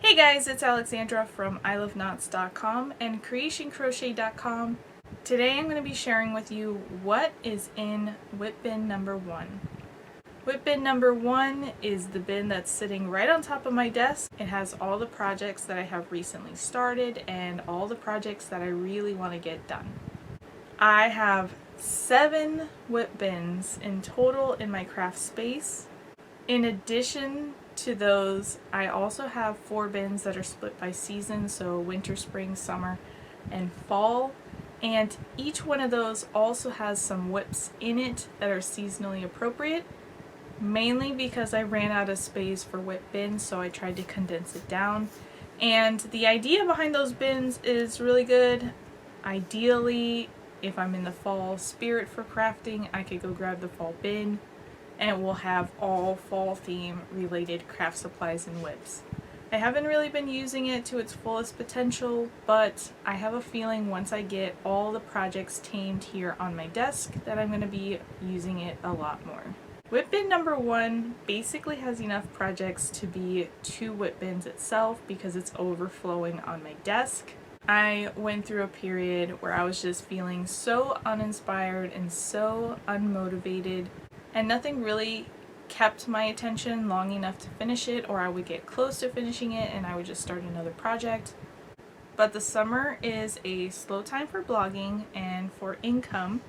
Hey guys, it's Alexandra from EyeLoveKnots.com and CreationCrochet.com. Today I'm going to be sharing with you what is in WIP bin number 1. WIP bin number 1 is the bin that's sitting right on top of my desk. It has all the projects that I have recently started and all the projects that I really want to get done. I have 7 WIP bins in total in my craft space. In addition to those, I also have 4 bins that are split by season, so winter, spring, summer, and fall. And each one of those also has some WIPs in it that are seasonally appropriate, mainly because I ran out of space for WIP bins, so I tried to condense it down. And the idea behind those bins is really good. Ideally, if I'm in the fall spirit for crafting, I could go grab the fall bin and it will have all fall theme related craft supplies and WIPs. I haven't really been using it to its fullest potential, but I have a feeling once I get all the projects tamed here on my desk that I'm going to be using it a lot more. WIP bin number 1 basically has enough projects to be 2 WIP bins itself because it's overflowing on my desk. I went through a period where I was just feeling so uninspired and so unmotivated, and nothing really kept my attention long enough to finish it, or I would get close to finishing it and I would just start another project. But the summer is a slow time for blogging and for income.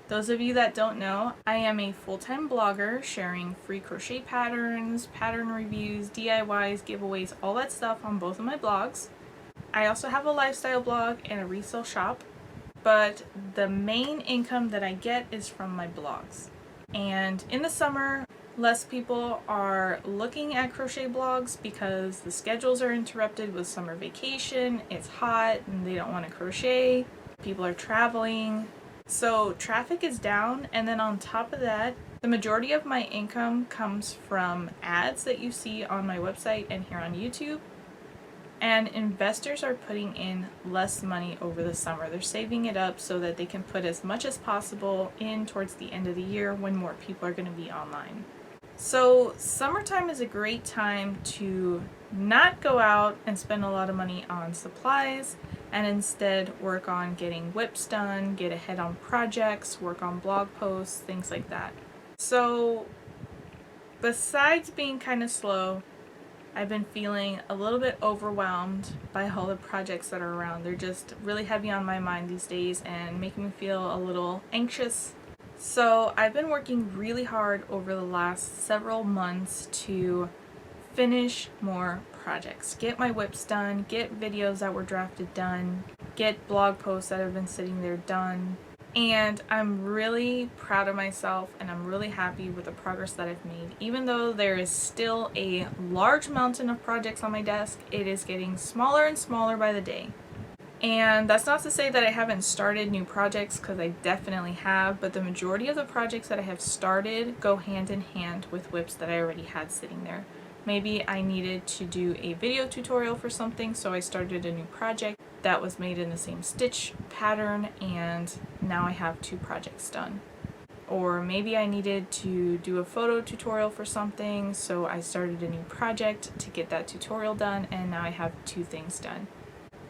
Those of you that don't know, I am a full-time blogger sharing free crochet patterns, pattern reviews, DIYs, giveaways, all that stuff on both of my blogs. I also have a lifestyle blog and a resale shop, but the main income that I get is from my blogs. And in the summer, less people are looking at crochet blogs because the schedules are interrupted with summer vacation, it's hot and they don't want to crochet, people are traveling, so traffic is down. And then on top of that, the majority of my income comes from ads that you see on my website and here on YouTube. And investors are putting in less money over the summer. They're saving it up so that they can put as much as possible in towards the end of the year when more people are going to be online. So summertime is a great time to not go out and spend a lot of money on supplies and instead work on getting WIPs done, get ahead on projects, work on blog posts, things like that. So besides being kind of slow, I've been feeling a little bit overwhelmed by all the projects that are around. They're just really heavy on my mind these days and making me feel a little anxious. So I've been working really hard over the last several months to finish more projects. Get my WIPs done, get videos that were drafted done, get blog posts that have been sitting there done. And I'm really proud of myself and I'm really happy with the progress that I've made. Even though there is still a large mountain of projects on my desk, it is getting smaller and smaller by the day. And that's not to say that I haven't started new projects, because I definitely have, but the majority of the projects that I have started go hand in hand with WIPs that I already had sitting there. Maybe I needed to do a video tutorial for something, so I started a new project that was made in the same stitch pattern, and now I have 2 projects done. Or maybe I needed to do a photo tutorial for something, so I started a new project to get that tutorial done, and now I have 2 things done.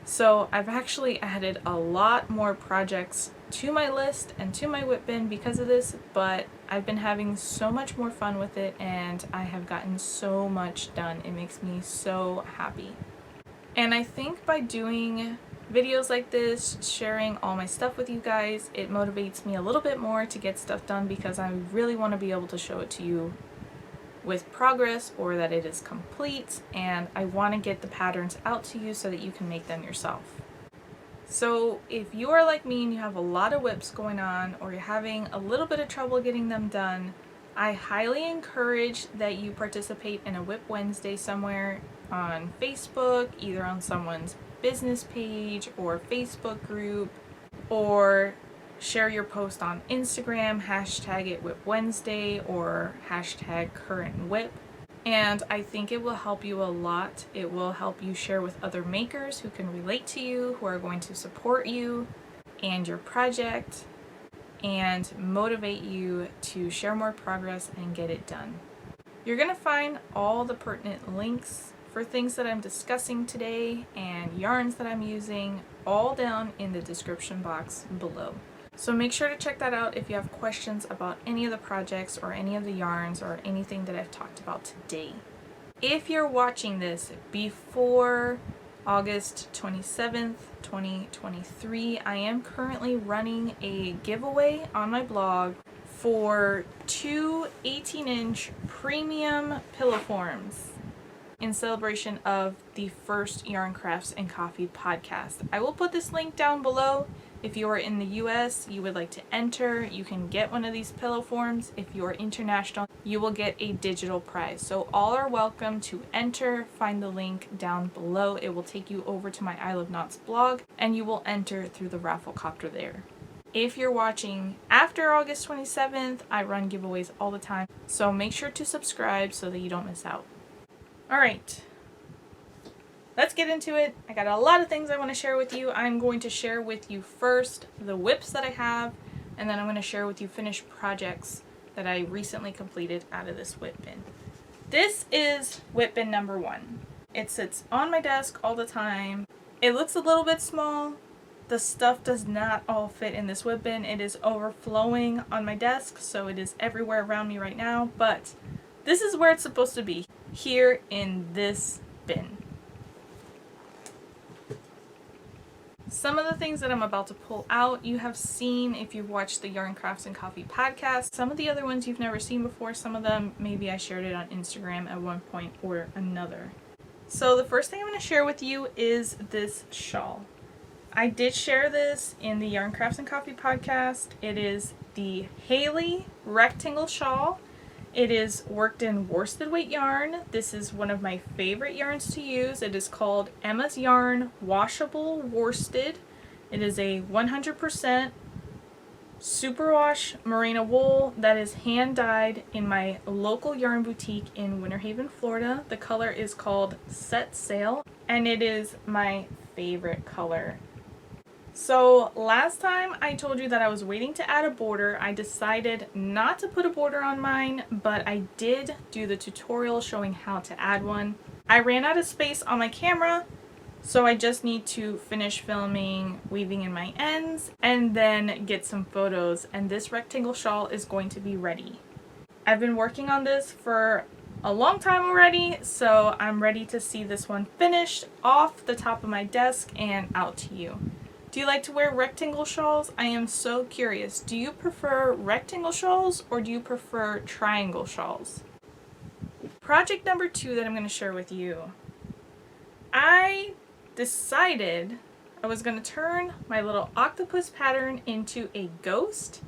So I've actually added a lot more projects to my list and to my WIP bin because of this, but I've been having so much more fun with it and I have gotten so much done. It makes me so happy. And I think by doing videos like this, sharing all my stuff with you guys, it motivates me a little bit more to get stuff done because I really want to be able to show it to you with progress, or that it is complete, and I want to get the patterns out to you so that you can make them yourself. So if you are like me and you have a lot of WIPs going on, or you're having a little bit of trouble getting them done, I highly encourage that you participate in a WIP Wednesday somewhere on Facebook, either on someone's business page or Facebook group, or share your post on Instagram, hashtag it WIP Wednesday or hashtag current WIP. And I think it will help you a lot. It will help you share with other makers who can relate to you, who are going to support you and your project, and motivate you to share more progress and get it done. You're going to find all the pertinent links for things that I'm discussing today and yarns that I'm using, all down in the description box below. So make sure to check that out if you have questions about any of the projects or any of the yarns or anything that I've talked about today. If you're watching this before August 27th, 2023, I am currently running a giveaway on my blog for 2 18-inch premium pillow forms in celebration of the first Yarn Crafts and Coffee podcast. I will put this link down below. If you are in the US, you would like to enter, you can get one of these pillow forms. If you are international, you will get a digital prize. So all are welcome to enter. Find the link down below. It will take you over to my EyeLoveKnots blog and you will enter through the raffle copter there. If you're watching after August 27th, I run giveaways all the time. So make sure to subscribe so that you don't miss out. Alright. Let's get into it. I got a lot of things I want to share with you. I'm going to share with you first the WIPs that I have, and then I'm going to share with you finished projects that I recently completed out of this WIP bin. This is WIP bin number 1. It sits on my desk all the time. It looks a little bit small. The stuff does not all fit in this WIP bin. It is overflowing on my desk, so it is everywhere around me right now, but this is where it's supposed to be, here in this bin. Some of the things that I'm about to pull out you have seen if you've watched the Yarn Crafts and Coffee podcast. Some of the other ones you've never seen before. Some of them maybe I shared it on Instagram at one point or another. So the first thing I'm going to share with you is this shawl. I did share this in the Yarn Crafts and Coffee podcast. It is the Haylee rectangle shawl. It is worked in worsted weight yarn. This is one of my favorite yarns to use. It is called Emma's Yarn Washable Worsted. It is a 100% superwash merino wool that is hand dyed in my local yarn boutique in Winter Haven, Florida. The color is called Set Sail, and it is my favorite color. So last time I told you that I was waiting to add a border. I decided not to put a border on mine, but I did do the tutorial showing how to add one. I ran out of space on my camera, so I just need to finish filming, weaving in my ends, and then get some photos, and this rectangle shawl is going to be ready. I've been working on this for a long time already, so I'm ready to see this one finished off the top of my desk and out to you. Do you like to wear rectangle shawls? I am so curious. Do you prefer rectangle shawls or do you prefer triangle shawls? Project number 2 that I'm going to share with you. I decided I was going to turn my little octopus pattern into a ghost.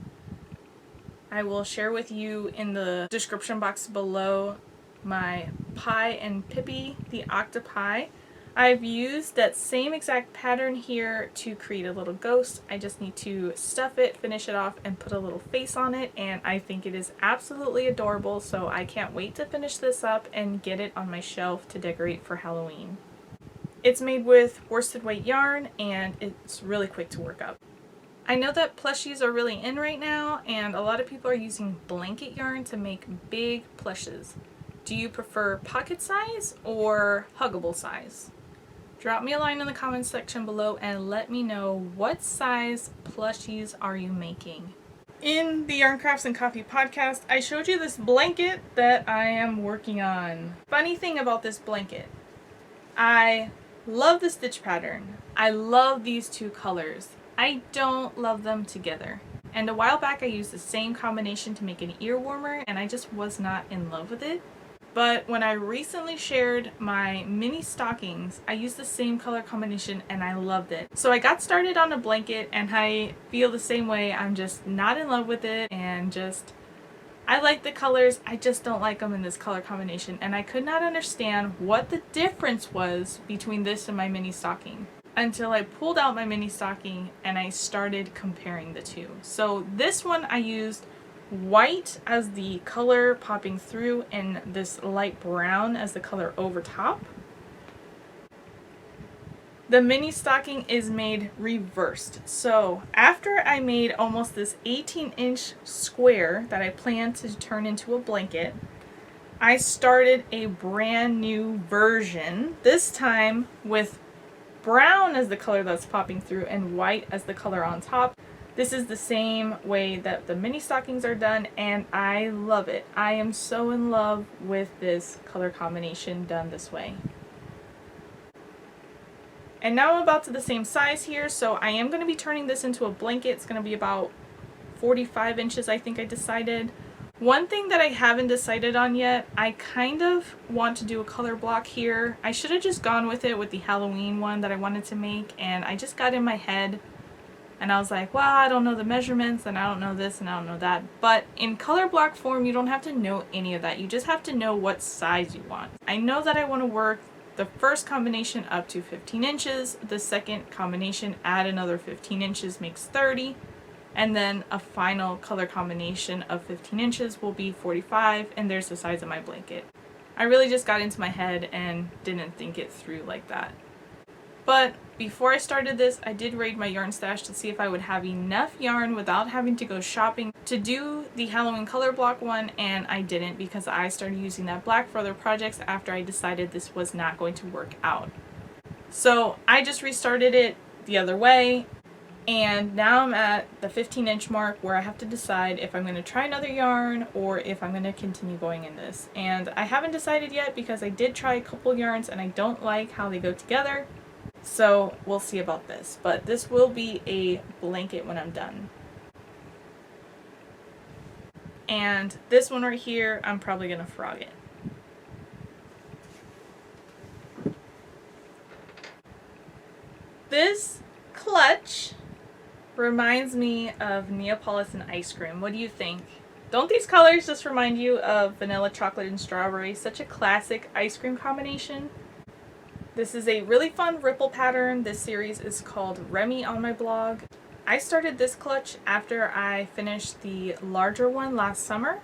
I will share with you in the description box below my Pie and Pippi, the octopi. I've used that same exact pattern here to create a little ghost. I just need to stuff it, finish it off, and put a little face on it, and I think it is absolutely adorable, so I can't wait to finish this up and get it on my shelf to decorate for Halloween. It's made with worsted weight yarn, and it's really quick to work up. I know that plushies are really in right now, and a lot of people are using blanket yarn to make big plushes. Do you prefer pocket size or huggable size? Drop me a line in the comments section below and let me know what size plushies are you making. In the Yarn Crafts and Coffee podcast, I showed you this blanket that I am working on. Funny thing about this blanket, I love the stitch pattern. I love these 2 colors. I don't love them together. And a while back I used the same combination to make an ear warmer and I just was not in love with it. But when I recently shared my mini stockings, I used the same color combination and I loved it. So I got started on a blanket and I feel the same way. I'm just not in love with it and I like the colors, I just don't like them in this color combination. And I could not understand what the difference was between this and my mini stocking until I pulled out my mini stocking and I started comparing the 2. So this one I used white as the color popping through and this light brown as the color over top. The mini stocking is made reversed. So after I made almost this 18-inch square that I planned to turn into a blanket, I started a brand new version, this time with brown as the color that's popping through and white as the color on top. This is the same way that the mini stockings are done, and I love it. I am so in love with this color combination done this way. And now I'm about to the same size here, so I am going to be turning this into a blanket. It's going to be about 45 inches, I think I decided. One thing that I haven't decided on yet, I kind of want to do a color block here. I should have just gone with it with the Halloween one that I wanted to make, and I just got in my head and I was like, well, I don't know the measurements and I don't know this and I don't know that. But in color block form, you don't have to know any of that. You just have to know what size you want. I know that I want to work the first combination up to 15 inches. The second combination, add another 15 inches, makes 30. And then a final color combination of 15 inches will be 45, and there's the size of my blanket. I really just got into my head and didn't think it through like that. But before I started this, I did raid my yarn stash to see if I would have enough yarn without having to go shopping to do the Halloween color block one, and I didn't because I started using that black for other projects after I decided this was not going to work out. So I just restarted it the other way, and now I'm at the 15-inch mark where I have to decide if I'm going to try another yarn or if I'm going to continue going in this. And I haven't decided yet because I did try a couple yarns and I don't like how they go together. So we'll see about this, but this will be a blanket when I'm done. And this one right here, I'm probably gonna frog it. This clutch reminds me of Neapolitan ice cream. What do you think? Don't these colors just remind you of vanilla, chocolate, and strawberry? Such a classic ice cream combination. This is a really fun ripple pattern. This series is called Remi on my blog. I started this clutch after I finished the larger one last summer,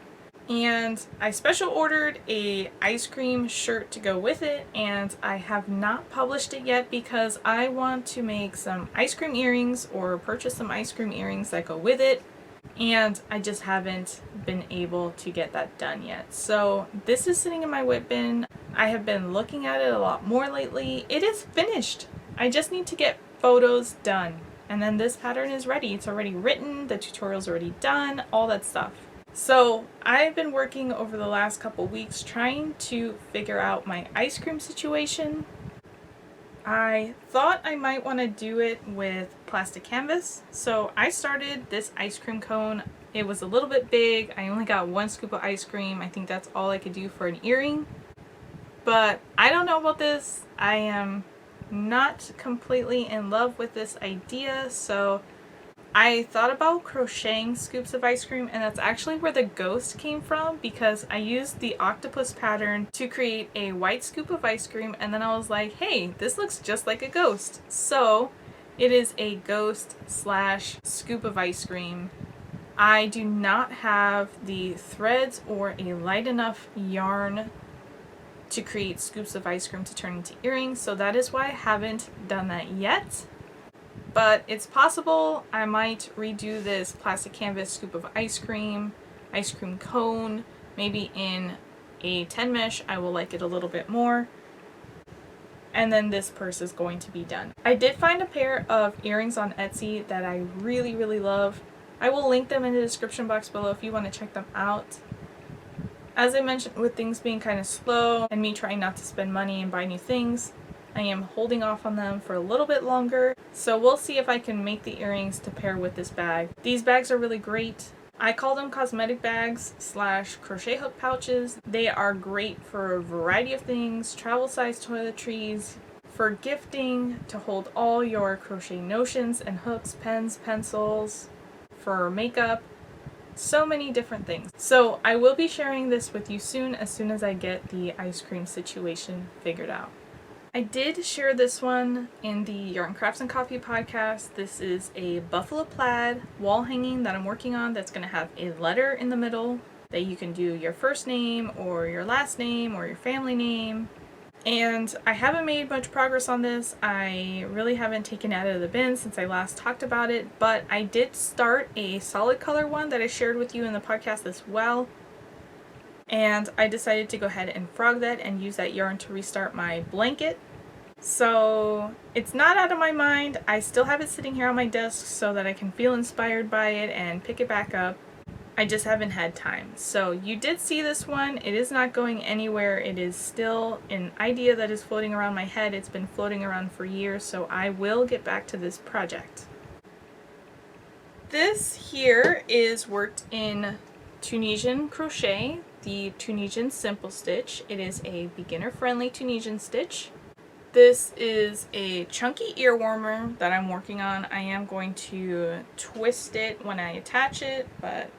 and I special ordered a ice cream shirt to go with it, and I have not published it yet because I want to make some ice cream earrings or purchase some ice cream earrings that go with it, and I just haven't been able to get that done yet. So this is sitting in my WIP bin. I have been looking at it a lot more lately. It is finished. I just need to get photos done. And then this pattern is ready. It's already written, the tutorial's already done, all that stuff. So I've been working over the last couple weeks trying to figure out my ice cream situation. I thought I might want to do it with plastic canvas. So I started this ice cream cone. It was a little bit big. I only got one scoop of ice cream. I think that's all I could do for an earring. But I don't know about this. I am not completely in love with this idea, so I thought about crocheting scoops of ice cream, and that's actually where the ghost came from because I used the octopus pattern to create a white scoop of ice cream, and then I was like, hey, this looks just like a ghost. So it is a ghost slash scoop of ice cream. I do not have the threads or a light enough yarn to create scoops of ice cream to turn into earrings, so that is why I haven't done that yet. But it's possible I might redo this plastic canvas scoop of ice cream cone, maybe in a 10 mesh. I will like it a little bit more. And then this purse is going to be done. I did find a pair of earrings on Etsy that I really, really love. I will link them in the description box below if you want to check them out. As I mentioned, with things being kind of slow and me trying not to spend money and buy new things, I am holding off on them for a little bit longer. So we'll see if I can make the earrings to pair with this bag. These bags are really great. I call them cosmetic bags slash crochet hook pouches. They are great for a variety of things, travel size toiletries, for gifting, to hold all your crochet notions and hooks, pens, pencils, for makeup. So many different things. So I will be sharing this with you soon as I get the ice cream situation figured out. I did share this one in the Yarn Crafts and Coffee podcast. This is a buffalo plaid wall hanging that I'm working on that's going to have a letter in the middle that you can do your first name or your last name or your family name. And I haven't made much progress on this. I really haven't taken it out of the bin since I last talked about it, but I did start a solid color one that I shared with you in the podcast as well. and I decided to go ahead and frog that and use that yarn to restart my blanket. So it's not out of my mind. I still have it sitting here on my desk so that I can feel inspired by it and pick it back up. I just haven't had time. So you did see this one. It is not going anywhere. It is still an idea that is floating around my head. It's been floating around for years, so I will get back to this project. This here is worked in Tunisian crochet, the Tunisian simple stitch. It is a beginner friendly Tunisian stitch. This is a chunky ear warmer that I'm working on. I am going to twist it when I attach it, but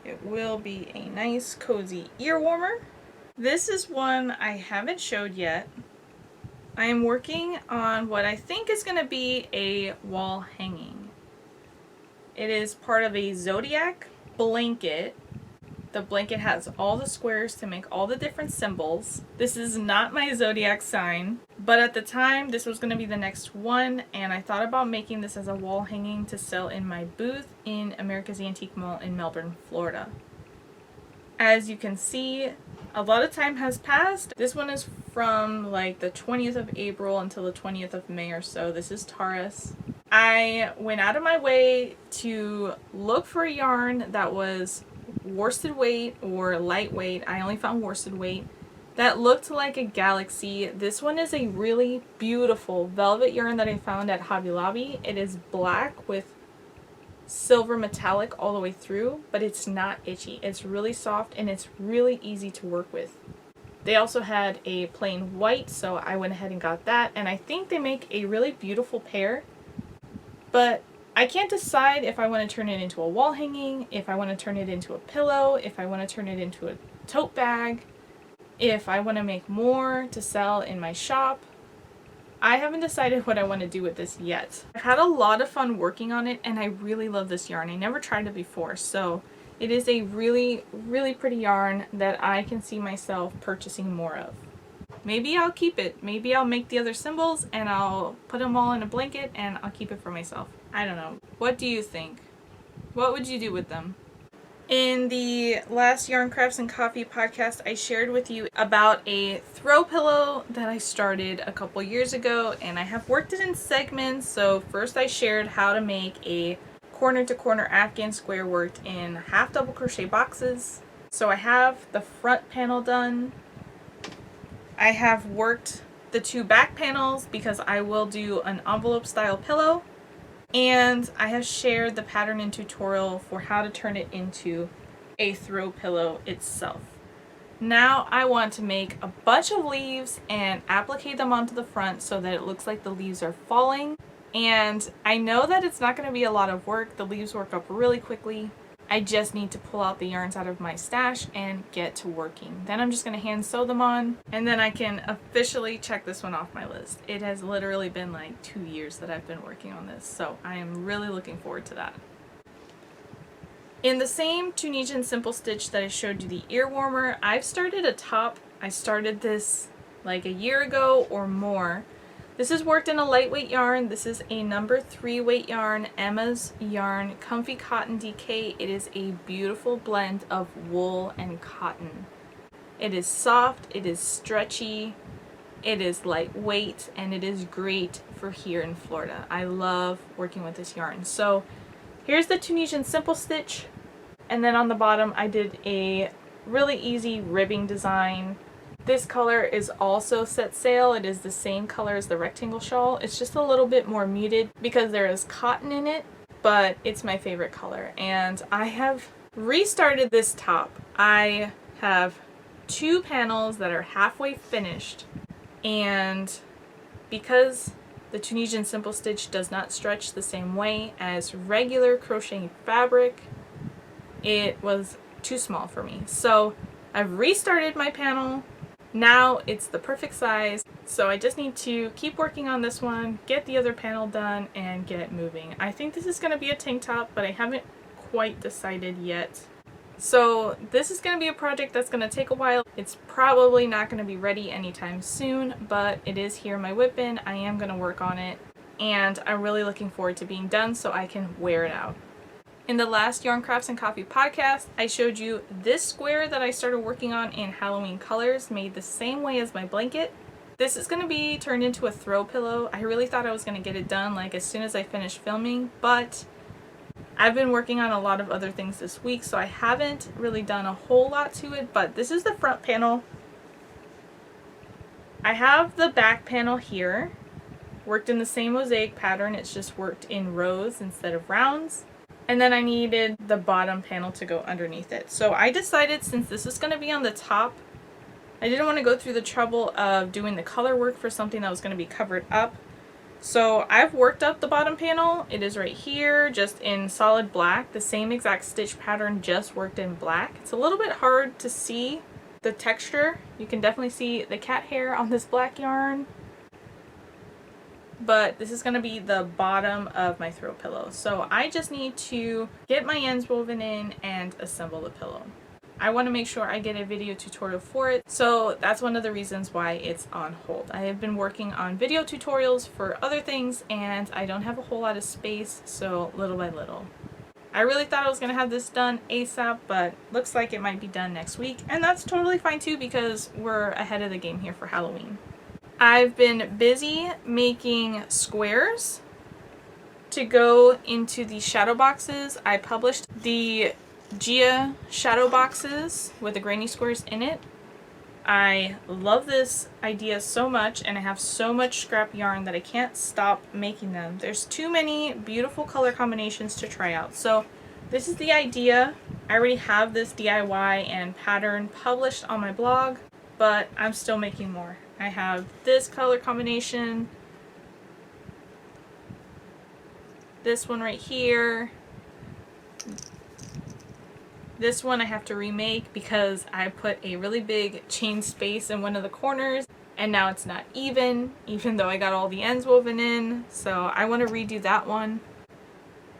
it will be a nice cozy ear warmer. This is one I haven't showed yet. I am working on what I think is going to be a wall hanging. It is part of a zodiac blanket. The blanket has all the squares to make all the different symbols. This is not my zodiac sign, but at the time this was going to be the next one, and I thought about making this as a wall hanging to sell in my booth in America's Antique Mall in Melbourne, Florida. As you can see, a lot of time has passed. This one is from like the 20th of April until the 20th of May or so. This is Taurus. I went out of my way to look for a yarn that was worsted weight or lightweight. I only found worsted weight that looked like a galaxy. This one is a really beautiful velvet yarn that I found at Hobby Lobby. It is black with silver metallic all the way through, but it's not itchy. It's really soft and it's really easy to work with. They also had a plain white, so I went ahead and got that, and I think they make a really beautiful pair, but I can't decide if I want to turn it into a wall hanging, if I want to turn it into a pillow, if I want to turn it into a tote bag, if I want to make more to sell in my shop. I haven't decided what I want to do with this yet. I've had a lot of fun working on it, and I really love this yarn. I never tried it before, so it is a really, really pretty yarn that I can see myself purchasing more of. Maybe I'll keep it. Maybe I'll make the other symbols and I'll put them all in a blanket and I'll keep it for myself. I don't know. What do you think? What would you do with them? In the last Yarn Crafts and Coffee podcast, I shared with you about a throw pillow that I started a couple years ago, and I have worked it in segments. So first I shared how to make a corner to corner Afghan square worked in half double crochet boxes. So I have the front panel done. I have worked the two back panels because I will do an envelope style pillow. And I have shared the pattern and tutorial for how to turn it into a throw pillow itself. Now I want to make a bunch of leaves and applicate them onto the front so that it looks like the leaves are falling. And I know that it's not going to be a lot of work. The leaves work up really quickly. I just need to pull out the yarns out of my stash and get to working. Then I'm just going to hand sew them on, and then I can officially check this one off my list. It has literally been like 2 years that I've been working on this, so I am really looking forward to that. In the same Tunisian simple stitch that I showed you the ear warmer, I've started a top. I started this like a year ago or more. This is worked in a lightweight yarn. This is a number 3 weight yarn, Emma's yarn, Comfy Cotton DK. It is a beautiful blend of wool and cotton. It is soft, it is stretchy, it is lightweight, and it is great for here in Florida. I love working with this yarn. So here's the Tunisian simple stitch, and then on the bottom I did a really easy ribbing design. This color is also set sail. It is the same color as the rectangle shawl. It's just a little bit more muted because there is cotton in it, but it's my favorite color. And I have restarted this top. I have 2 panels that are halfway finished, and because the Tunisian simple stitch does not stretch the same way as regular crocheting fabric, it was too small for me. So I've restarted my panel. Now it's the perfect size, so I just need to keep working on this one, get the other panel done, and get moving. I think this is going to be a tank top, but I haven't quite decided yet. So this is going to be a project that's going to take a while. It's probably not going to be ready anytime soon, but it is here in my WIP bin. I am going to work on it, and I'm really looking forward to being done so I can wear it out. In the last Yarn Crafts and Coffee podcast, I showed you this square that I started working on in Halloween colors, made the same way as my blanket. This is going to be turned into a throw pillow. I really thought I was going to get it done like as soon as I finished filming, but I've been working on a lot of other things this week, so I haven't really done a whole lot to it, but this is the front panel. I have the back panel here, worked in the same mosaic pattern, it's just worked in rows instead of rounds. And then I needed the bottom panel to go underneath it. So I decided, since this is going to be on the top, I didn't want to go through the trouble of doing the color work for something that was going to be covered up. So I've worked up the bottom panel. It is right here, just in solid black, the same exact stitch pattern, just worked in black. It's a little bit hard to see the texture. You can definitely see the cat hair on this black yarn. But this is going to be the bottom of my throw pillow. So I just need to get my ends woven in and assemble the pillow. I want to make sure I get a video tutorial for it, so that's one of the reasons why it's on hold. I have been working on video tutorials for other things and I don't have a whole lot of space, so little by little. I really thought I was going to have this done ASAP, but looks like it might be done next week, and that's totally fine too because we're ahead of the game here for Halloween. I've been busy making squares to go into the shadow boxes. I published the Gia Shadow Boxes with the granny squares in it. I love this idea so much, and I have so much scrap yarn that I can't stop making them. There's too many beautiful color combinations to try out. So this is the idea. I already have this DIY and pattern published on my blog, but I'm still making more. I have this color combination, this one right here. This one I have to remake because I put a really big chain space in one of the corners and now it's not even though I got all the ends woven in. So I want to redo that one.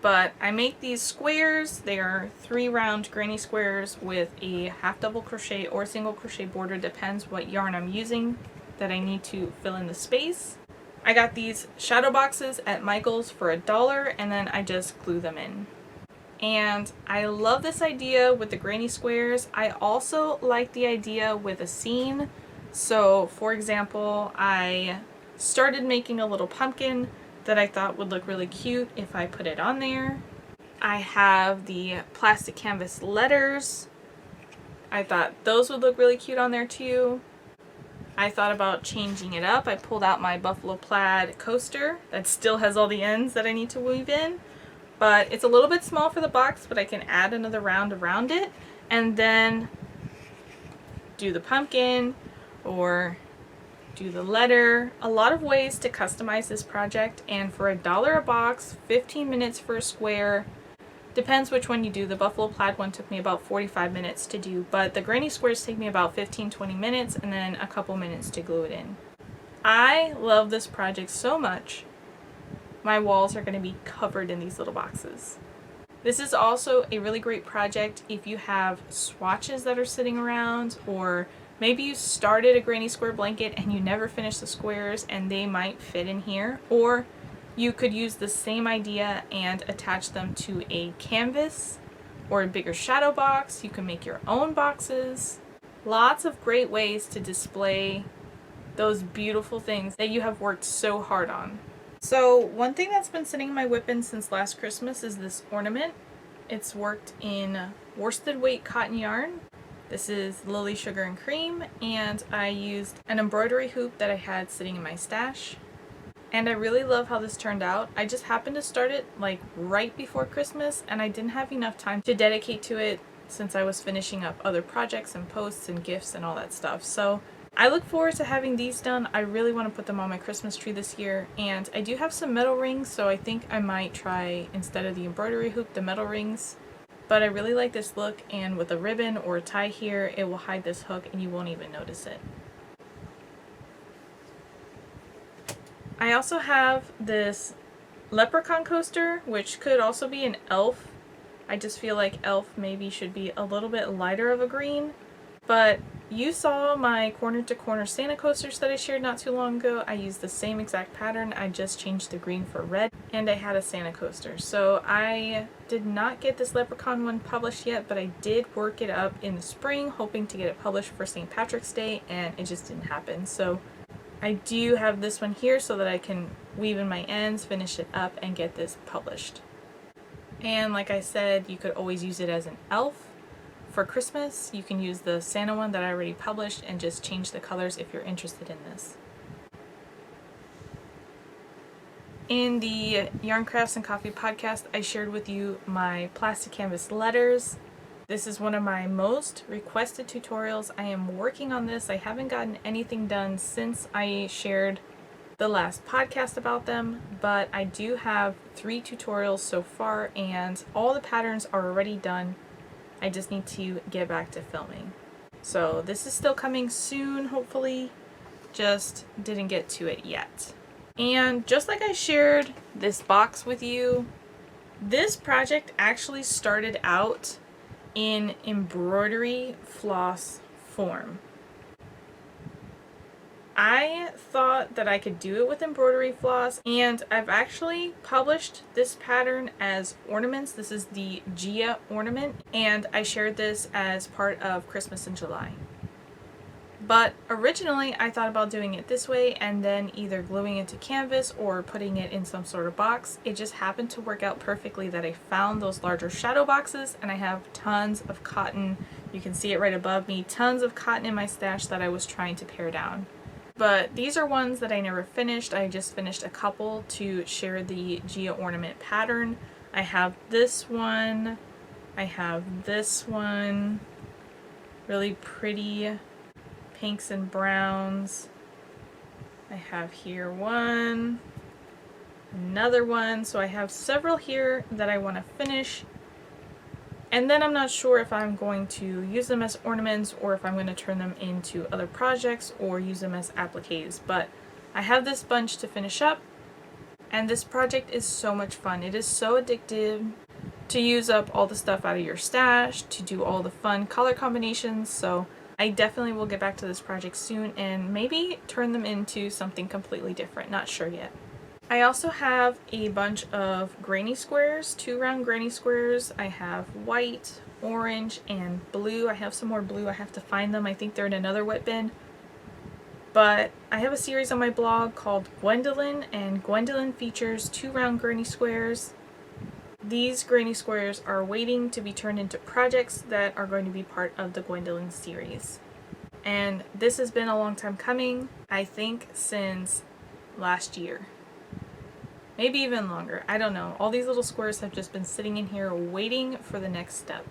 But I make these squares. They are 3 round granny squares with a half double crochet or single crochet border, depends what yarn I'm using that I need to fill in the space. I got these shadow boxes at Michael's for $1 and then I just glue them in. And I love this idea with the granny squares. I also like the idea with a scene. So for example, I started making a little pumpkin that I thought would look really cute if I put it on there. I have the plastic canvas letters. I thought those would look really cute on there too. I thought about changing it up. I pulled out my buffalo plaid coaster that still has all the ends that I need to weave in. But it's a little bit small for the box, but I can add another round around it and then do the pumpkin or do the letter. A lot of ways to customize this project, and for $1 a box, 15 minutes for a square. Depends which one you do. The buffalo plaid one took me about 45 minutes to do, but the granny squares take me about 15-20 minutes and then a couple minutes to glue it in. I love this project so much. My walls are going to be covered in these little boxes. This is also a really great project if you have swatches that are sitting around, or maybe you started a granny square blanket and you never finished the squares and they might fit in here, or you could use the same idea and attach them to a canvas or a bigger shadow box. You can make your own boxes. Lots of great ways to display those beautiful things that you have worked so hard on. So one thing that's been sitting in my WIP bin since last Christmas is this ornament. It's worked in worsted weight cotton yarn. This is Lily Sugar and Cream, and I used an embroidery hoop that I had sitting in my stash. And I really love how this turned out. I just happened to start it like right before Christmas, and I didn't have enough time to dedicate to it since I was finishing up other projects and posts and gifts and all that stuff. So I look forward to having these done. I really want to put them on my Christmas tree this year, and I do have some metal rings, so I think I might try, instead of the embroidery hoop, the metal rings. But I really like this look, and with a ribbon or a tie here, it will hide this hook and you won't even notice it. I also have this Leprechaun coaster, which could also be an elf. I just feel like elf maybe should be a little bit lighter of a green, but you saw my corner to corner Santa coasters that I shared not too long ago. I used the same exact pattern. I just changed the green for red, and I had a Santa coaster. So I did not get this Leprechaun one published yet, but I did work it up in the spring, hoping to get it published for St. Patrick's Day, and it just didn't happen. So I do have this one here so that I can weave in my ends, finish it up, and get this published. And like I said, you could always use it as an elf. For Christmas, you can use the Santa one that I already published and just change the colors if you're interested in this. In the Yarn Crafts and Coffee podcast, I shared with you my plastic canvas letters. This is one of my most requested tutorials. I am working on this. I haven't gotten anything done since I shared the last podcast about them, but I do have 3 tutorials so far and all the patterns are already done. I just need to get back to filming. So this is still coming soon, hopefully. Just didn't get to it yet. And just like I shared this box with you, this project actually started out in embroidery floss form. I thought that I could do it with embroidery floss, and I've actually published this pattern as ornaments. This is the Gia Ornament, and I shared this as part of Christmas in July. But originally I thought about doing it this way and then either gluing it to canvas or putting it in some sort of box. It just happened to work out perfectly that I found those larger shadow boxes, and I have tons of cotton. You can see it right above me, tons of cotton in my stash that I was trying to pare down. But these are ones that I never finished. I just finished a couple to share the Gia Ornament pattern. I have this one. I have this one. Really pretty pinks and browns. I have here one. Another one. So I have several here that I want to finish. And then I'm not sure if I'm going to use them as ornaments or if I'm going to turn them into other projects or use them as appliques. But I have this bunch to finish up, and this project is so much fun. It is so addictive to use up all the stuff out of your stash, to do all the fun color combinations. So I definitely will get back to this project soon and maybe turn them into something completely different. Not sure yet. I also have a bunch of granny squares, 2 round granny squares. I have white, orange, and blue. I have some more blue. I have to find them. I think they're in another WIP bin. But I have a series on my blog called Gwendolyn, and Gwendolyn features 2 round granny squares. These granny squares are waiting to be turned into projects that are going to be part of the Gwendolyn series. And this has been a long time coming, I think since last year. Maybe even longer. I don't know. All these little squares have just been sitting in here waiting for the next step.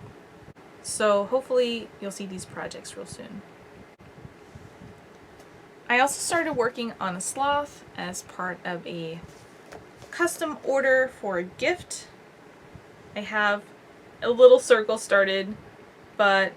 So hopefully you'll see these projects real soon. I also started working on a sloth as part of a custom order for a gift. I have a little circle started, but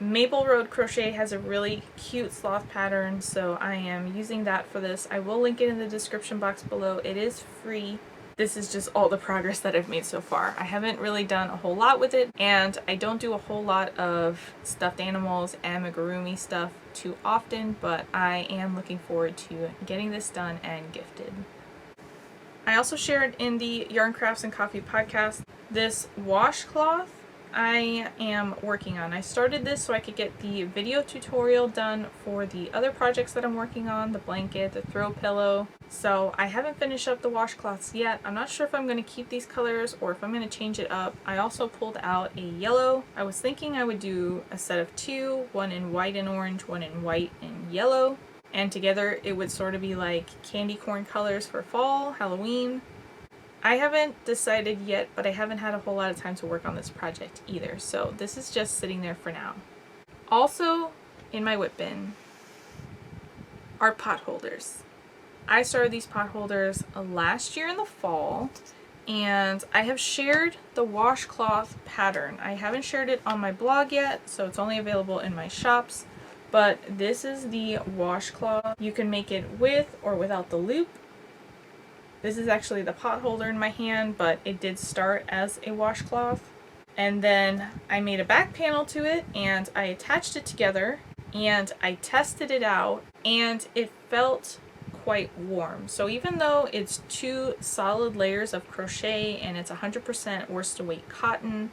Maple Road Crochet has a really cute sloth pattern, so I am using that for this. I will link it in the description box below. It is free. This is just all the progress that I've made so far. I haven't really done a whole lot with it, and I don't do a whole lot of stuffed animals and amigurumi stuff too often, but I am looking forward to getting this done and gifted. I also shared in the Yarn Crafts and Coffee podcast this washcloth I am working on. I started this so I could get the video tutorial done for the other projects that I'm working on, the blanket, the throw pillow. So I haven't finished up the washcloths yet. I'm not sure if I'm going to keep these colors or if I'm going to change it up. I also pulled out a yellow. I was thinking I would do a set of 2, one in white and orange, one in white and yellow. And together it would sort of be like candy corn colors for fall, Halloween. I haven't decided yet, but I haven't had a whole lot of time to work on this project either, so this is just sitting there for now. Also in my WIP bin are pot holders. I started these pot holders last year in the fall, and I have shared the washcloth pattern. I haven't shared it on my blog yet, so it's only available in my shops, but this is the washcloth. You can make it with or without the loop. This is actually the pot holder in my hand, but it did start as a washcloth. And then I made a back panel to it and I attached it together and I tested it out and it felt quite warm. So even though it's 2 solid layers of crochet and it's 100% worsted weight cotton,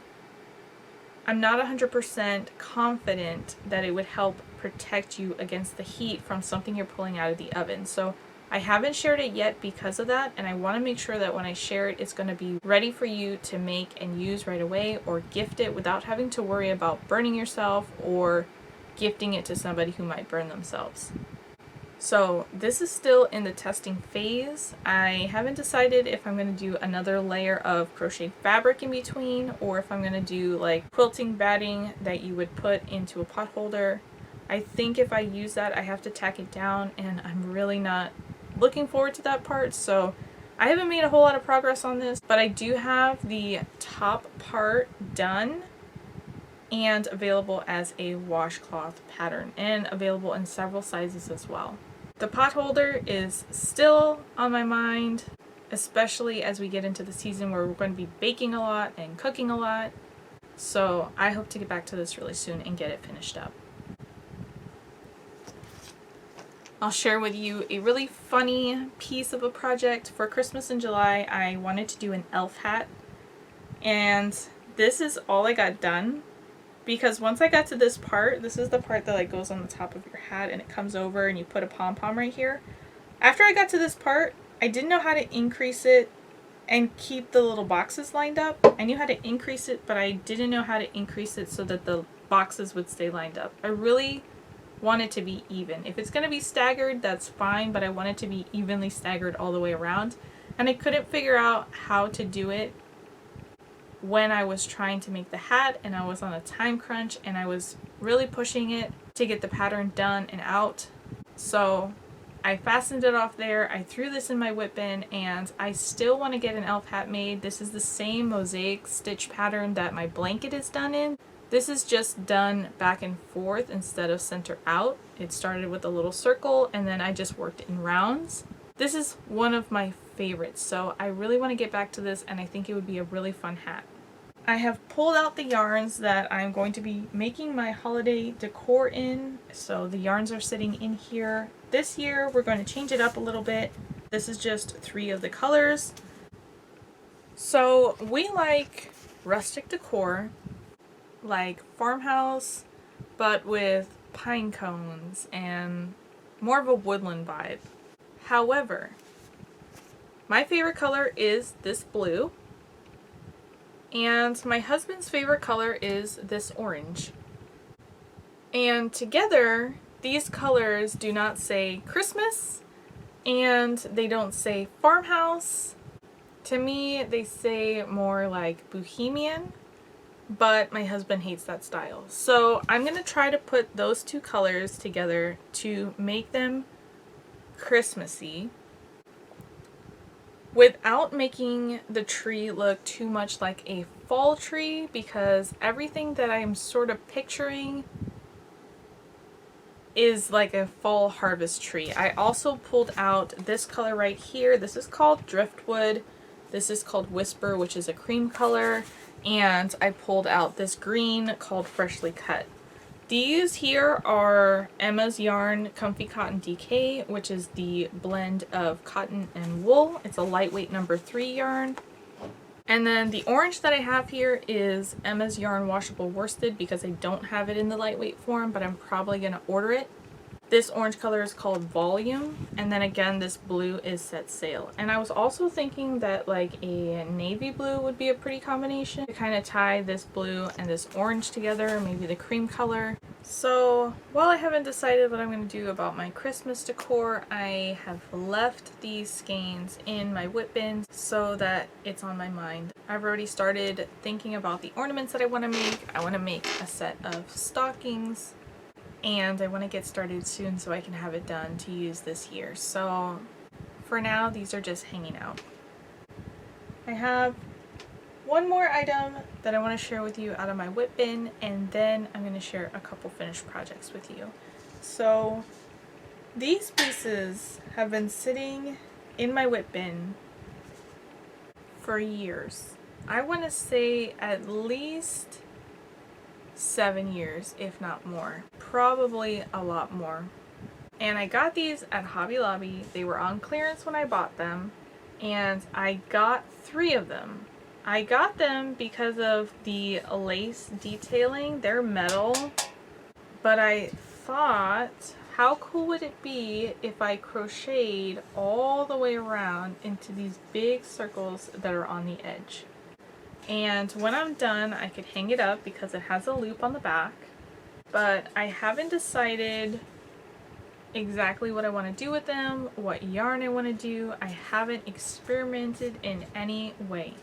I'm not 100% confident that it would help protect you against the heat from something you're pulling out of the oven. So I haven't shared it yet because of that, and I want to make sure that when I share it, it's going to be ready for you to make and use right away or gift it without having to worry about burning yourself or gifting it to somebody who might burn themselves. So this is still in the testing phase. I haven't decided if I'm going to do another layer of crochet fabric in between or if I'm going to do like quilting batting that you would put into a pot holder. I think if I use that I have to tack it down and I'm really not looking forward to that part, so I haven't made a whole lot of progress on this, but I do have the top part done and available as a washcloth pattern and available in several sizes as well. The pot holder is still on my mind, especially as we get into the season where we're going to be baking a lot and cooking a lot, so I hope to get back to this really soon and get it finished up. I'll share with you a really funny piece of a project. For Christmas in July, I wanted to do an elf hat, and this is all I got done, because once I got to this part, this is the part that like goes on the top of your hat and it comes over and you put a pom-pom right here. After I got to this part, I didn't know how to increase it and keep the little boxes lined up. I knew how to increase it, but I didn't know how to increase it so that the boxes would stay lined up. I really want it to be even. If it's going to be staggered, that's fine, but I want it to be evenly staggered all the way around. And I couldn't figure out how to do it when I was trying to make the hat and I was on a time crunch and I was really pushing it to get the pattern done and out. So I fastened it off there, I threw this in my WIP bin, and I still want to get an elf hat made. This is the same mosaic stitch pattern that my blanket is done in. This is just done back and forth instead of center out. It started with a little circle and then I just worked in rounds. This is one of my favorites, so I really want to get back to this and I think it would be a really fun hat. I have pulled out the yarns that I'm going to be making my holiday decor in, so the yarns are sitting in here. This year we're going to change it up a little bit. This is just 3 of the colors. So we like rustic decor, like farmhouse, but with pine cones and more of a woodland vibe. However, my favorite color is this blue, and my husband's favorite color is this orange. And together, these colors do not say Christmas, and they don't say farmhouse. To me, they say more like bohemian, but my husband hates that style. So I'm going to try to put those 2 colors together to make them Christmassy without making the tree look too much like a fall tree, because everything that I'm sort of picturing is like a fall harvest tree. I also pulled out this color right here. This is called Driftwood. This is called Whisper, which is a cream color. And I pulled out this green called Freshly Cut. These here are Emma's Yarn Comfy Cotton DK, which is the blend of cotton and wool. It's a lightweight number 3 yarn. And then the orange that I have here is Emma's Yarn Washable Worsted, because I don't have it in the lightweight form, but I'm probably going to order it. This orange color is called Volume, and then again this blue is Set Sail. And I was also thinking that like a navy blue would be a pretty combination to kind of tie this blue and this orange together, maybe the cream color. So while I haven't decided what I'm going to do about my Christmas decor, I have left these skeins in my WIP bin so that it's on my mind. I've already started thinking about the ornaments that I want to make. I want to make a set of stockings, and I want to get started soon so I can have it done to use this year. So for now, these are just hanging out. I have one more item that I want to share with you out of my WIP bin, and then I'm going to share a couple finished projects with you. So these pieces have been sitting in my WIP bin for years. I want to say at least 7 years, if not more. Probably a lot more. And I got these at Hobby Lobby. They were on clearance when I bought them, and I got 3 of them. I got them because of the lace detailing. They're metal, but I thought, how cool would it be if I crocheted all the way around into these big circles that are on the edge. And when I'm done, I could hang it up because it has a loop on the back, but I haven't decided exactly what I want to do with them, what yarn I want to do. I haven't experimented in any way.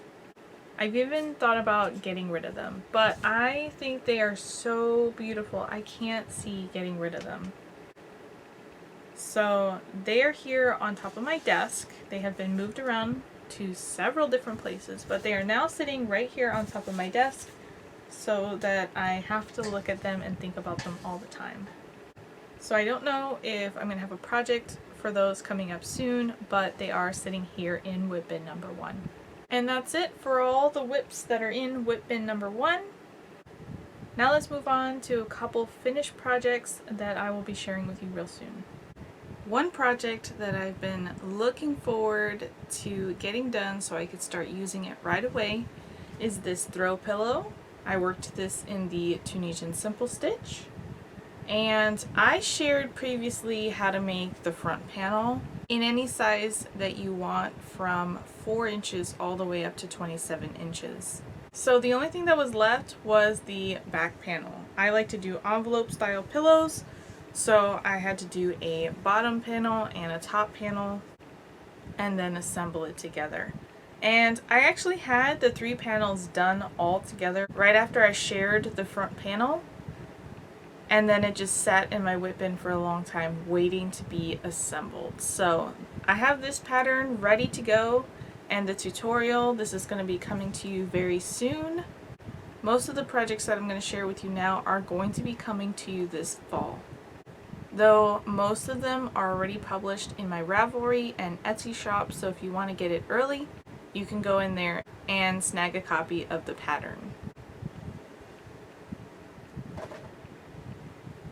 I've even thought about getting rid of them, but I think they are so beautiful. I can't see getting rid of them. So they are here on top of my desk. They have been moved around to several different places, but they are now sitting right here on top of my desk so that I have to look at them and think about them all the time. So I don't know if I'm going to have a project for those coming up soon, but they are sitting here in WIP bin number 1. And that's it for all the WIPs that are in WIP bin number 1. Now let's move on to a couple finished projects that I will be sharing with you real soon. One project that I've been looking forward to getting done so I could start using it right away is this throw pillow. I worked this in the Tunisian simple stitch, and I shared previously how to make the front panel in any size that you want from 4 inches all the way up to 27 inches. So the only thing that was left was the back panel. I like to do envelope style pillows, so I had to do a bottom panel and a top panel and then assemble it together. And I actually had the 3 panels done all together right after I shared the front panel, and then it just sat in my WIP bin for a long time waiting to be assembled. So I have this pattern ready to go, and the tutorial, this is going to be coming to you very soon. Most of the projects that I'm going to share with you now are going to be coming to you this fall, though most of them are already published in my Ravelry and Etsy shop, so if you want to get it early, you can go in there and snag a copy of the pattern.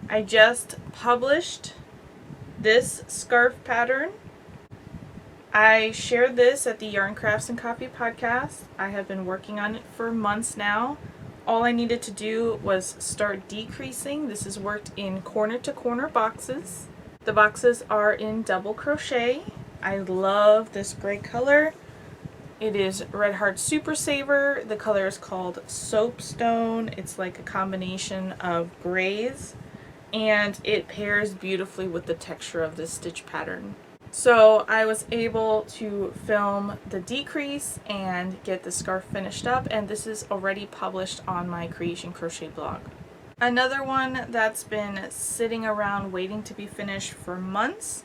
I just published this scarf pattern. I shared this at the Yarn Crafts and Coffee podcast. I have been working on it for months now. All I needed to do was start decreasing. This is worked in corner to corner boxes. The boxes are in double crochet. I love this gray color. It is Red Heart Super Saver. The color is called Soapstone. It's like a combination of grays, and it pairs beautifully with the texture of this stitch pattern. So I was able to film the decrease and get the scarf finished up, and this is already published on my Cre8tion Crochet blog. Another one that's been sitting around waiting to be finished for months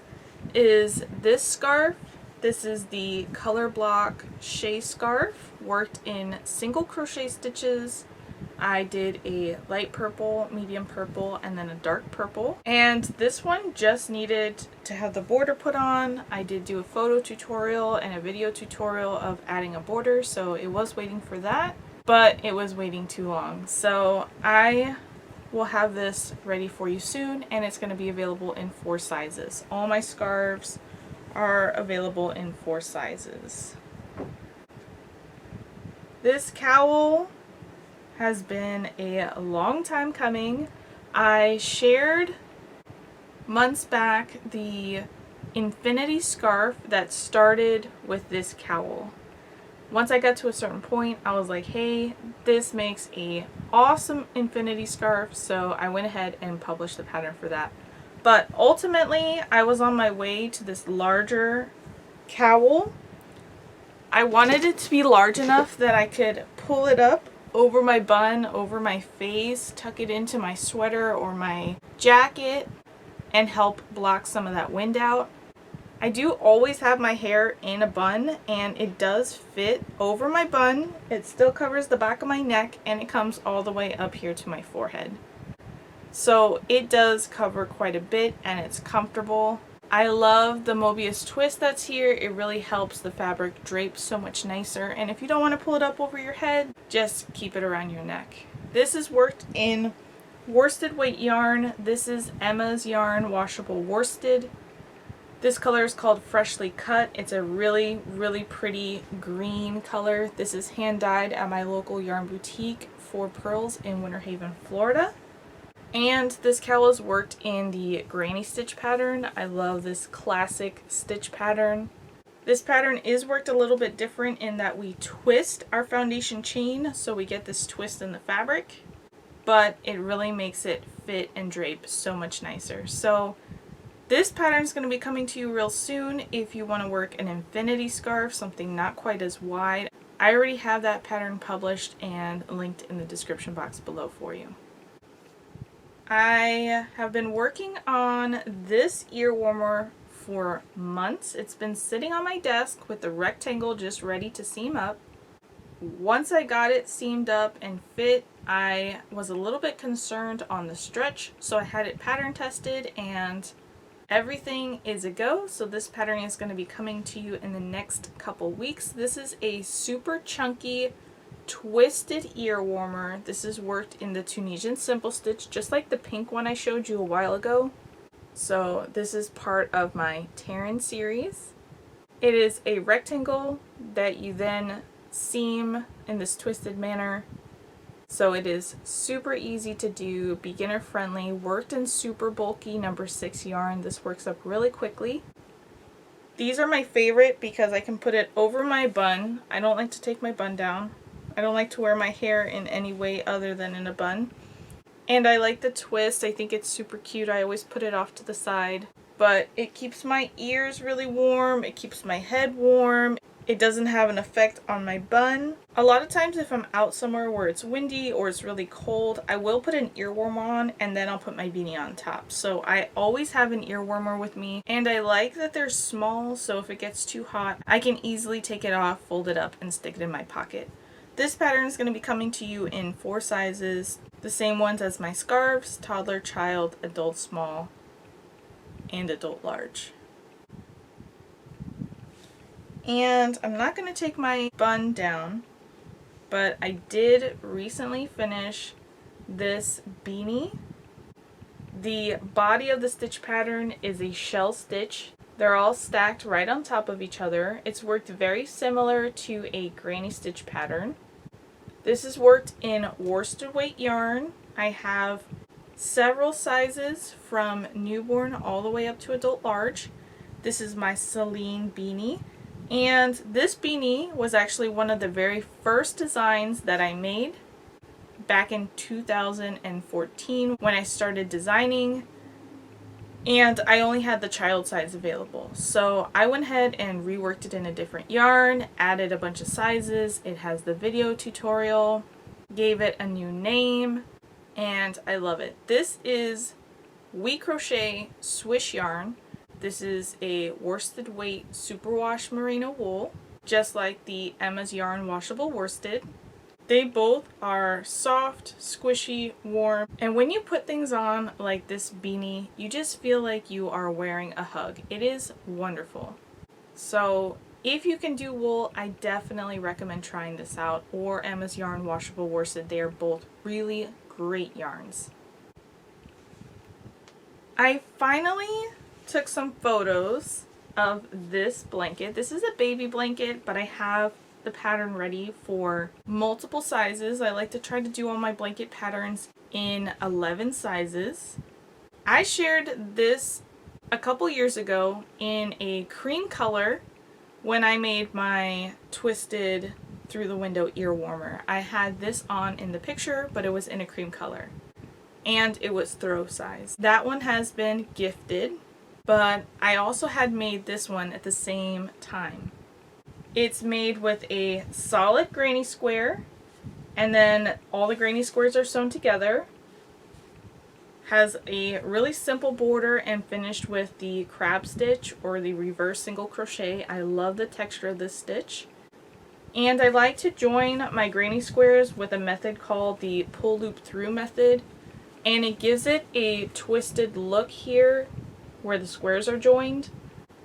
is this scarf. This is the Color Block Shea scarf, worked in single crochet stitches. I did a light purple, medium purple, and then a dark purple. And this one just needed to have the border put on. I did do a photo tutorial and a video tutorial of adding a border, so it was waiting for that, but it was waiting too long. So I will have this ready for you soon, and it's going to be available in 4 sizes. All my scarves are available in 4 sizes. This cowl has been a long time coming. I shared months back the infinity scarf that started with this cowl. Once I got to a certain point, I was like, hey, this makes a awesome infinity scarf, so I went ahead and published the pattern for that. But ultimately, I was on my way to this larger cowl. I wanted it to be large enough that I could pull it up over my bun, over my face, tuck it into my sweater or my jacket, and help block some of that wind out. I do always have my hair in a bun, and it does fit over my bun. It still covers the back of my neck, and it comes all the way up here to my forehead. So it does cover quite a bit, and it's comfortable. I love the Mobius twist that's here. It really helps the fabric drape so much nicer. And if you don't want to pull it up over your head, just keep it around your neck. This is worked in worsted weight yarn. This is Emma's yarn washable worsted. This color is called Freshly Cut. It's a really, really pretty green color. This is hand dyed at my local yarn boutique, For Pearls in Winter Haven, Florida. And this cowl is worked in the granny stitch pattern. I love this classic stitch pattern. This pattern is worked a little bit different in that we twist our foundation chain, so we get this twist in the fabric, but it really makes it fit and drape so much nicer. So this pattern is going to be coming to you real soon if you want to work an infinity scarf, something not quite as wide. I already have that pattern published and linked in the description box below for you. I have been working on this ear warmer for months. It's been sitting on my desk with the rectangle just ready to seam up. Once I got it seamed up and fit, I was a little bit concerned on the stretch, so I had it pattern tested and everything is a go. So this pattern is going to be coming to you in the next couple weeks. This is a super chunky twisted ear warmer. This is worked in the Tunisian simple stitch, just like the pink one I showed you a while ago. So this is part of my Taryn series. It is a rectangle that you then seam in this twisted manner. So it is super easy to do, beginner friendly, worked in super bulky number 6 yarn. This works up really quickly. These are my favorite because I can put it over my bun. I don't like to take my bun down. I don't like to wear my hair in any way other than in a bun. And I like the twist. I think it's super cute. I always put it off to the side. But it keeps my ears really warm. It keeps my head warm. It doesn't have an effect on my bun. A lot of times if I'm out somewhere where it's windy or it's really cold, I will put an ear warmer on and then I'll put my beanie on top. So I always have an ear warmer with me, and I like that they're small, so if it gets too hot, I can easily take it off, fold it up, and stick it in my pocket. This pattern is going to be coming to you in 4 sizes, the same ones as my scarves: toddler, child, adult small, and adult large. And I'm not going to take my bun down, but I did recently finish this beanie. The body of the stitch pattern is a shell stitch. They're all stacked right on top of each other. It's worked very similar to a granny stitch pattern. This is worked in worsted weight yarn. I have several sizes from newborn all the way up to adult large. This is my Celine beanie. And this beanie was actually one of the very first designs that I made back in 2014 when I started designing, and I only had the child size available. So I went ahead and reworked it in a different yarn, added a bunch of sizes. It has the video tutorial, gave it a new name, and I love it. This is WeCrochet Swish yarn. This is a worsted weight superwash merino wool, just like the Emma's Yarn washable worsted. They both are soft, squishy, warm, and when you put things on like this beanie, you just feel like you are wearing a hug. It is wonderful. So if you can do wool, I definitely recommend trying this out, or Emma's Yarn washable worsted. They are both really great yarns. I finally took some photos of this blanket. This is a baby blanket, but I have the pattern ready for multiple sizes. I like to try to do all my blanket patterns in 11 sizes. I shared this a couple years ago in a cream color when I made my twisted through the window ear warmer. I had this on in the picture, but it was in a cream color, and it was throw size. That one has been gifted, but I also had made this one at the same time. It's made with a solid granny square, and then all the granny squares are sewn together. Has a really simple border and finished with the crab stitch or the reverse single crochet. I love the texture of this stitch. And I like to join my granny squares with a method called the pull loop through method, and it gives it a twisted look here where the squares are joined.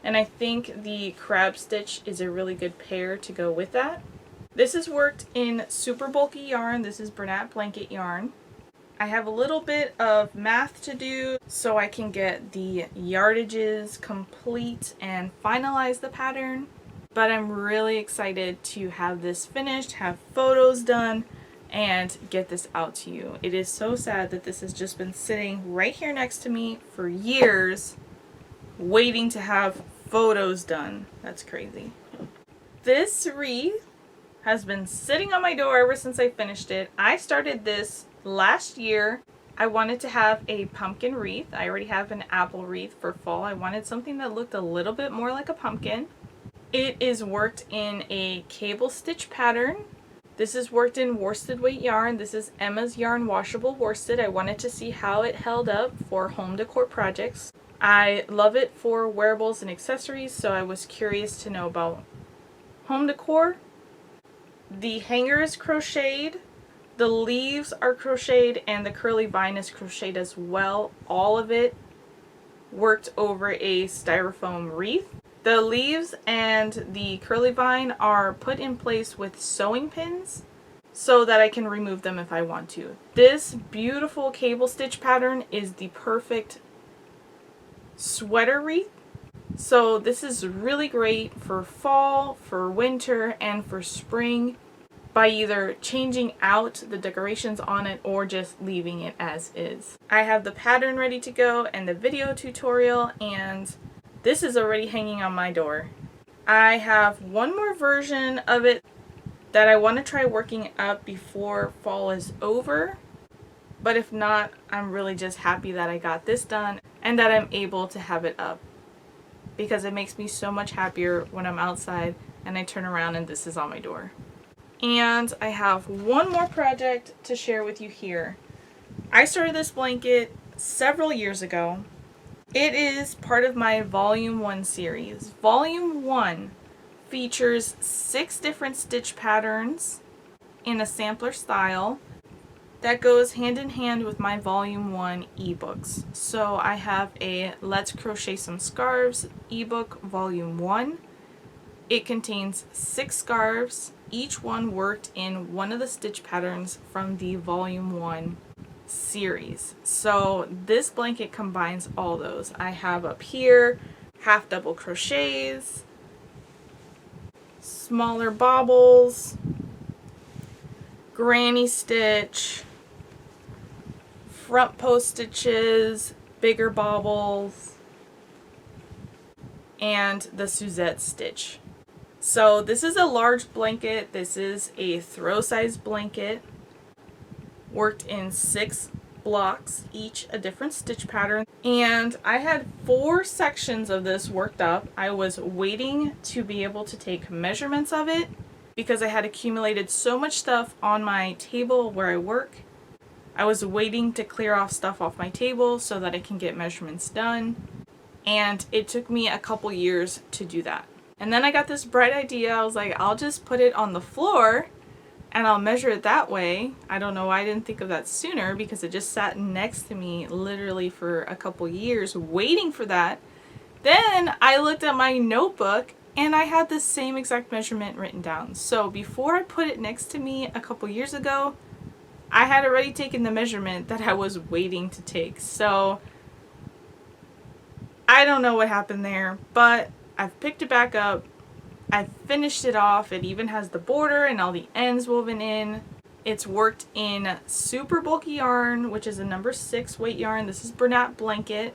And I think the crab stitch is a really good pair to go with that. This is worked in super bulky yarn. This is Bernat blanket yarn. I have a little bit of math to do so I can get the yardages complete and finalize the pattern. But I'm really excited to have this finished, have photos done, and get this out to you. It is so sad that this has just been sitting right here next to me for years, waiting to have photos done. That's crazy. This wreath has been sitting on my door ever since I finished it. I started this last year. I wanted to have a pumpkin wreath. I already have an apple wreath for fall. I wanted something that looked a little bit more like a pumpkin. It is worked in a cable stitch pattern. This is worked in worsted weight yarn. This is Emma's Yarn Washable Worsted. I wanted to see how it held up for home decor projects. I love it for wearables and accessories, so I was curious to know about home decor. The hanger is crocheted, the leaves are crocheted, and the curly vine is crocheted as well. All of it worked over a styrofoam wreath. The leaves and the curly vine are put in place with sewing pins so that I can remove them if I want to. This beautiful cable stitch pattern is the perfect sweater wreath. So this is really great for fall, for winter, and for spring by either changing out the decorations on it or just leaving it as is. I have the pattern ready to go and the video tutorial, and this is already hanging on my door. I have one more version of it that I want to try working up before fall is over. But if not, I'm really just happy that I got this done and that I'm able to have it up, because it makes me so much happier when I'm outside and I turn around and this is on my door. And I have one more project to share with you here. I started this blanket several years ago. It is part of my Volume 1 series. Volume 1 features 6 different stitch patterns in a sampler style that goes hand in hand with my Volume 1 ebooks. So I have a Let's Crochet Some Scarves ebook, Volume 1. It contains 6 scarves, each one worked in one of the stitch patterns from the Volume 1 series. So this blanket combines all those. I have up here half double crochets, smaller bobbles, granny stitch, front post stitches, bigger bobbles, and the Suzette stitch. So this is a large blanket. This is a throw size blanket worked in 6 blocks, each a different stitch pattern. And I had 4 sections of this worked up. I was waiting to be able to take measurements of it because I had accumulated so much stuff on my table where I work. I was waiting to clear off stuff off my table so that I can get measurements done. And it took me a couple years to do that. And then I got this bright idea. I was like, I'll just put it on the floor and I'll measure it that way. I don't know why I didn't think of that sooner, because it just sat next to me literally for a couple years waiting for that. Then I looked at my notebook and I had the same exact measurement written down. So before I put it next to me a couple years ago, I had already taken the measurement that I was waiting to take. So I don't know what happened there, but I've picked it back up. I've finished it off. It even has the border and all the ends woven in. It's worked in super bulky yarn, which is a number 6 weight yarn. This is Bernat Blanket.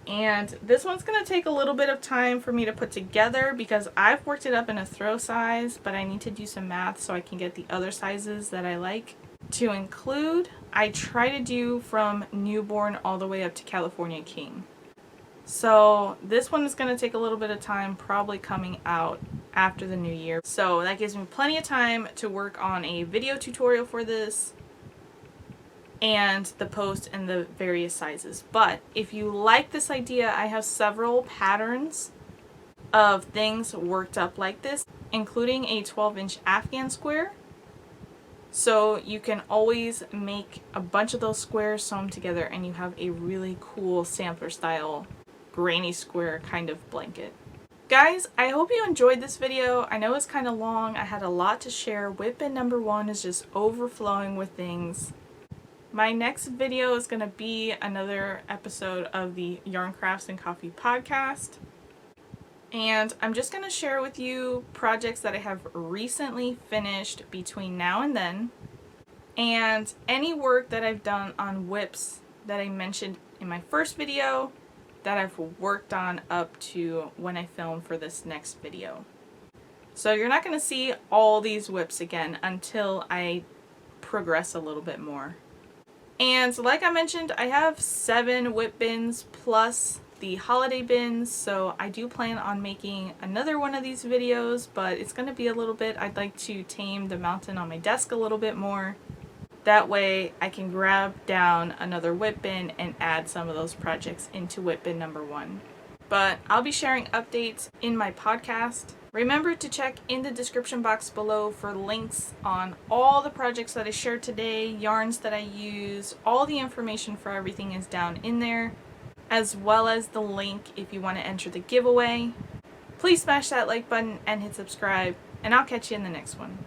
And this one's going to take a little bit of time for me to put together because I've worked it up in a throw size, but I need to do some math so I can get the other sizes that I like to include. I try to do from newborn all the way up to California King. So this one is going to take a little bit of time, probably coming out after the new year. So that gives me plenty of time to work on a video tutorial for this and the post and the various sizes. But if you like this idea, I have several patterns of things worked up like this, including a 12-inch Afghan square. So you can always make a bunch of those squares, sew them together, and you have a really cool sampler style granny square kind of blanket. Guys, I hope you enjoyed this video. I know it's kind of long. I had a lot to share. WIP bin number 1 is just overflowing with things. My next video is going to be another episode of the Yarn Crafts and Coffee podcast. And I'm just going to share with you projects that I have recently finished between now and then. And any work that I've done on WIPs that I mentioned in my first video that I've worked on up to when I film for this next video. So you're not going to see all these WIPs again until I progress a little bit more. And like I mentioned, I have 7 WIP bins plus the holiday bins, so I do plan on making another one of these videos, but it's going to be a little bit, I'd like to tame the mountain on my desk a little bit more. That way I can grab down another WIP bin and add some of those projects into WIP bin number 1. But I'll be sharing updates in my podcast. Remember to check in the description box below for links on all the projects that I shared today, yarns that I use, all the information for everything is down in there, as well as the link if you want to enter the giveaway. Please smash that like button and hit subscribe, and I'll catch you in the next one.